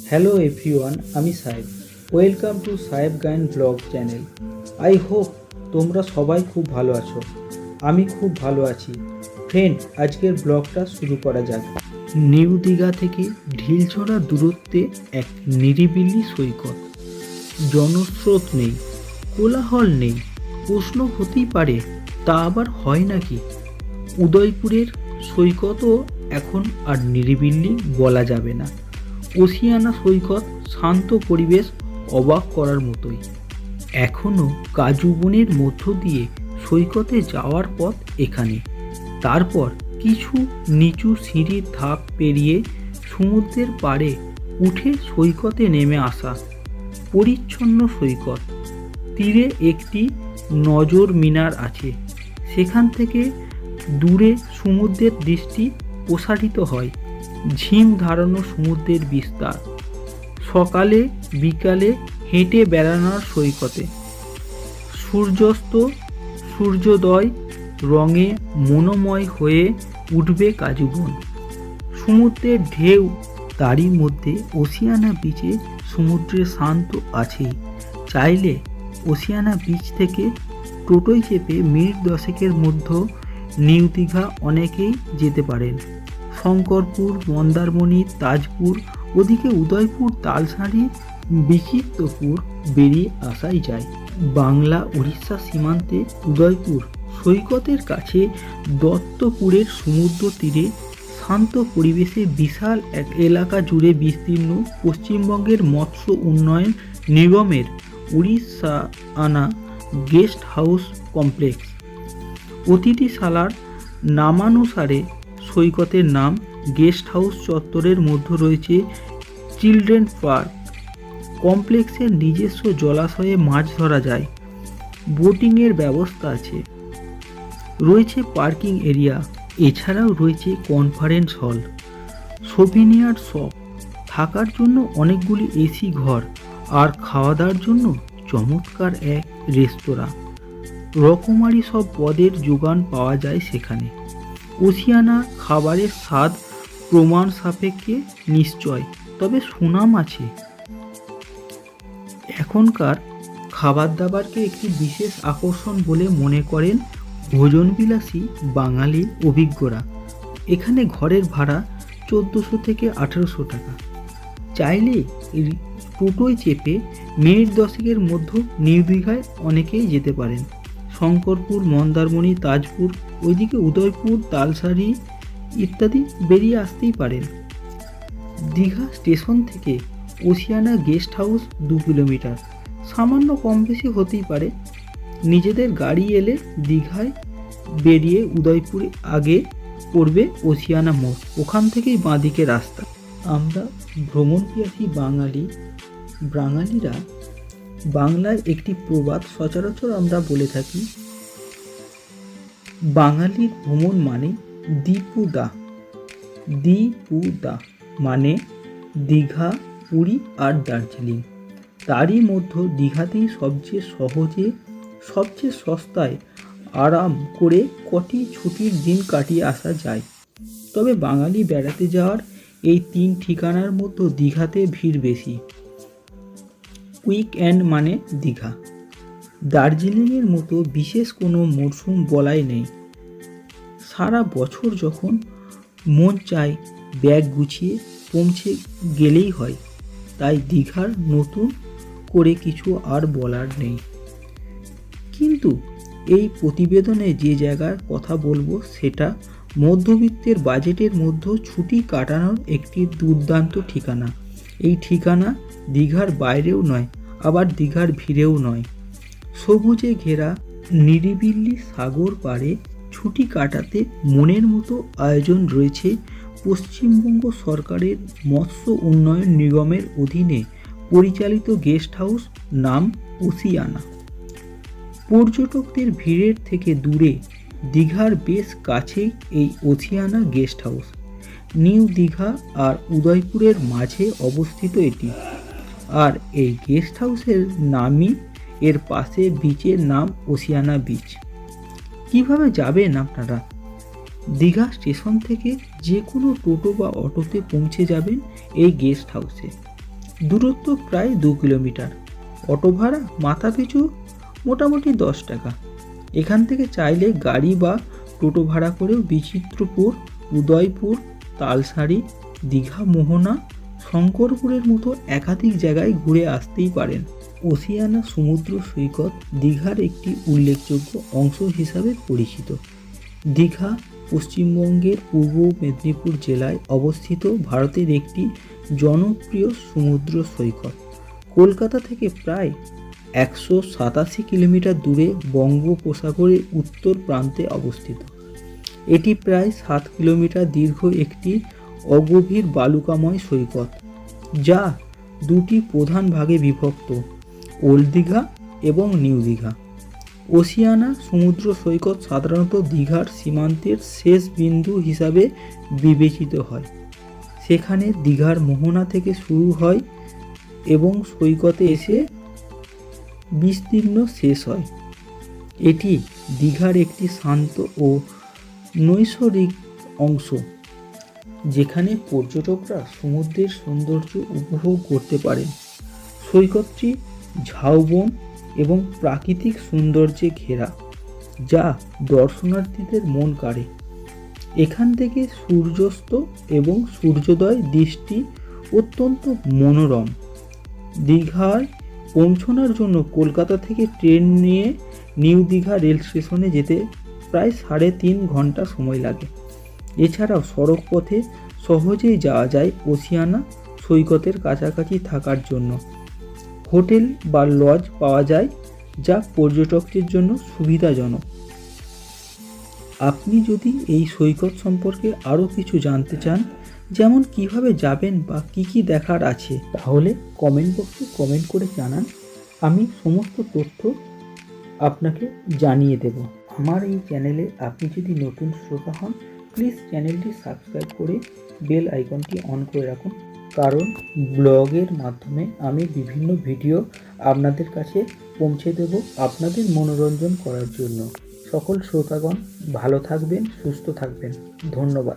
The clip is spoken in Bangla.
হ্যালো এভরিওয়ান, আমি সাহেব। ওয়েলকাম টু সাহেব গায়ন ব্লগ চ্যানেল। আই হোপ তোমরা সবাই খুব ভালো আছো। আমি খুব ভালো আছি। ফ্রেন্ড, আজকের ব্লগটা শুরু করা যাক। নিউ দীঘা থেকে ঢিলছড়া দূরত্বে এক নিরিবিলি সৈকত। জনস্রোত নেই, কোলাহল নেই। প্রশ্ন হতেই পারে, তা আবার হয় নাকি? উদয়পুরের সৈকতও এখন আর নিরিবিলি বলা যাবে না। ওসিয়ানা সৈকত, শান্ত পরিবেশ, অবাক করার মতোই। এখনও কাজু বনের মধ্য দিয়ে সৈকতে যাওয়ার পথ এখানে। তারপর কিছু নিচু সিঁড়ির ধাপ পেরিয়ে সমুদ্রের পাড়ে উঠে সৈকতে নেমে আসা। পরিচ্ছন্ন সৈকত, তীরে একটি নজর মিনার আছে। সেখান থেকে দূরে সমুদ্রের দৃষ্টি প্রসারিত হয়। ঝিম ধারানো সমুদ্রের বিস্তার। সকালে বিকালে হেঁটে বেড়ানোর সৈকতে সূর্যাস্ত সূর্যোদয় রঙে মনোময় হয়ে উঠবে কাজুবন। সমুদ্রের ঢেউ, তারই মধ্যে ওসিয়ানা বিচে সমুদ্রের শান্ত আছেই। চাইলে ওসিয়ানা বিচ থেকে টোটোয় চেপে মিনিট 10-এর মধ্যে নিউ দীঘা অনেকেই যেতে পারেন। শঙ্করপুর, মন্দারমণি, তাজপুর, ওদিকে উদয়পুর, তালসারি, বিচিত্রপুর বেরিয়ে আসাই যায়। বাংলা উড়িষ্যা সীমান্তে উদয়পুর সৈকতের কাছে দত্তপুরের সমুদ্র তীরে শান্ত পরিবেশে বিশাল এক এলাকা জুড়ে বিস্তীর্ণ পশ্চিমবঙ্গের মৎস্য উন্নয়ন নিগমের উড়িষ্যানা গেস্ট হাউস কমপ্লেক্স। অতিথিশালার নামানুসারে সৈকতের নাম। গেস্ট হাউস চত্বরের মধ্যে রয়েছে চিলড্রেন পার্ক। কমপ্লেক্সের নিজস্ব জলাশয়ে মাছ ধরা যায়। বোটিংয়ের ব্যবস্থা আছে। রয়েছে পার্কিং এরিয়া। এছাড়াও রয়েছে কনফারেন্স হল, সোভিনিয়ার শপ, থাকার জন্য অনেকগুলি এসি ঘর আর খাওয়া দাওয়ার জন্য চমৎকার এক রেস্তোরাঁ। রকমারি সব পদের যোগান পাওয়া যায় সেখানে। ওসিয়ানা খাবারের স্বাদ প্রমাণ সাপেক্ষে নিশ্চয়, তবে সুনাম আছে। এখনকার খাবার দাবারকে একটি বিশেষ আকর্ষণ বলে মনে করেন ভোজনবিলাসী বাঙালি অভিজ্ঞরা। এখানে ঘরের ভাড়া 1400 থেকে 1800 টাকা। চাইলে টোটোয় চেপে মিনিট 10-এর মধ্যে নিউ দীঘায় অনেকেই যেতে পারেন। শঙ্করপুর, মন্দারমণি, তাজপুর, ওইদিকে উদয়পুর, তালসারি ইত্যাদি বেরিয়ে আসতেই পারেন। দীঘা স্টেশন থেকে ওসিয়ানা গেস্ট হাউস 2 কিলোমিটার, সামান্য কম বেশি হতেই পারে। নিজেদের গাড়ি এলে দীঘায় বেরিয়ে উদয়পুরে আগে পড়বে ওসিয়ানা মোড়, ওখান থেকেই বাঁদিকে রাস্তা। আমরা ভ্রমণ পিয়াসী বাঙালিরা বাংলায় একটি প্রবাদ সচরাচর আমরা বলে থাকি, বাঙালির ভ্রমণ মানে দীপুদা। মানে দীঘা, পুরী আর দার্জিলিং। তারই মধ্যে দীঘাতেই সবচেয়ে সহজে, সবচেয়ে সস্তায় আরাম করে কটি ছুটির দিন কাটিয়ে আসা যায়। তবে বাঙালি বেড়াতে যাওয়ার এই 3 ঠিকানার মধ্যে দীঘাতে ভিড় বেশি। উইকএন্ড মানে দীঘা। দার্জিলিংয়ের মতো বিশেষ কোনো মরশুম বলাই নেই। সারা বছর যখন মন চায় ব্যাগ গুছিয়ে পৌঁছে গেলেই হয়। তাই দীঘার নতুন করে কিছু আর বলার নেই। কিন্তু এই প্রতিবেদনে যে জায়গার কথা বলবো সেটা মধ্যবিত্তের বাজেটের মধ্যে ছুটি কাটানোর একটি দুর্দান্ত ঠিকানা। এই ঠিকানা দীঘার বাইরেও নয়, আবার দীঘার ভিড়েও নয়। সবুজে ঘেরা নিরিবিলি সাগর পাড়ে ছুটি কাটাতে মনের মতো আয়োজন রয়েছে পশ্চিমবঙ্গ সরকারের মৎস্য উন্নয়ন নিগমের অধীনে পরিচালিত গেস্ট হাউস, নাম ওসিয়ানা। পর্যটকদের ভিড়ের থেকে দূরে দীঘার বেশ কাছেই এই ওসিয়ানা গেস্ট হাউস। নিউ দীঘা আর উদয়পুরের মাঝে অবস্থিত এটি। আর এই গেস্ট হাউসের নামই এর পাশে বিচের নাম ওসিয়ানা বিচ। কিভাবে যাবেন আপনারা? দীঘা স্টেশন থেকে যে কোনো টোটো বা অটোতে পৌঁছে যাবেন এই গেস্ট হাউসে। দূরত্ব প্রায় 2 কিলোমিটার। অটো ভাড়া মাথাপিছু মোটামুটি 10 টাকা। এখান থেকে চাইলে গাড়ি বা টোটো ভাড়া করেও বিচিত্রপুর, উদয়পুর, তালসারি, দীঘা, মোহনা, শঙ্করপুরের মতো একাধিক জায়গায় ঘুরে আসতেই পারেন। ওসিয়ানা সমুদ্র সৈকত দীঘার একটি উল্লেখযোগ্য অংশ হিসাবে পরিচিত। দীঘা পশ্চিমবঙ্গের পূর্ব মেদিনীপুর জেলায় অবস্থিত ভারতের একটি জনপ্রিয় সমুদ্র সৈকত। কলকাতা থেকে প্রায় 187 কিলোমিটার দূরে বঙ্গোপসাগরের উত্তর প্রান্তে অবস্থিত। এটি প্রায় 7 কিলোমিটার দীর্ঘ একটি অগভীর বালুকাময় সৈকত, যা দুটি প্রধান ভাগে বিভক্ত: ওল্ড দীঘা এবং নিউ দীঘা। ওসিয়ানা সমুদ্র সৈকত সাধারণত দীঘার সীমান্তের শেষ বিন্দু হিসাবে বিবেচিত হয়। সেখানে দীঘার মোহনা থেকে শুরু হয় এবং সৈকতে এসে বিস্তীর্ণ শেষ হয়। এটি দীঘার একটি শান্ত ও নৈসর্গিক অংশ, যেখানে পর্যটকরা সমুদ্রের সৌন্দর্য উপভোগ করতে পারেন। সৈকতটি ঝাউবন এবং প্রাকৃতিক সৌন্দর্যে ঘেরা, যা দর্শনার্থীদের মন কাড়ে। এখান থেকে সূর্যাস্ত এবং সূর্যোদয় দৃষ্টি অত্যন্ত মনোরম। দীঘায় পৌঁছানোর জন্য কলকাতা থেকে ট্রেন নিয়ে নিউ দীঘা রেল স্টেশনে যেতে প্রায় 3.5 ঘন্টা সময় লাগে। এছাড়াও সড়ক পথে সহজেই যাওয়া যায় ওসিয়ানা সৈকতের কাছাকাছি থাকার জন্য। হোটেল বা লজ পাওয়া যায়, যা পর্যটকদের জন্য সুবিধাজনক। আপনি যদি এই সৈকত সম্পর্কে আরও কিছু জানতে চান, যেমন কিভাবে যাবেন বা কি কি দেখার আছে, তাহলে কমেন্ট বক্সে কমেন্ট করে জানান। আমি সমস্ত তথ্য আপনাকে জানিয়ে দেব। আমার এই চ্যানেলে আপনি যদি নতুন শ্রোতা হন, প্লিজ চ্যানেলটি সাবস্ক্রাইব করে বেল আইকনটি অন করে রাখুন, কারণ ব্লগের মাধ্যমে আমি বিভিন্ন ভিডিও আপনাদের কাছে পৌঁছে দেব আপনাদের মনোরঞ্জন করার জন্য। সকল শ্রোতাগণ ভালো থাকবেন, সুস্থ থাকবেন। ধন্যবাদ।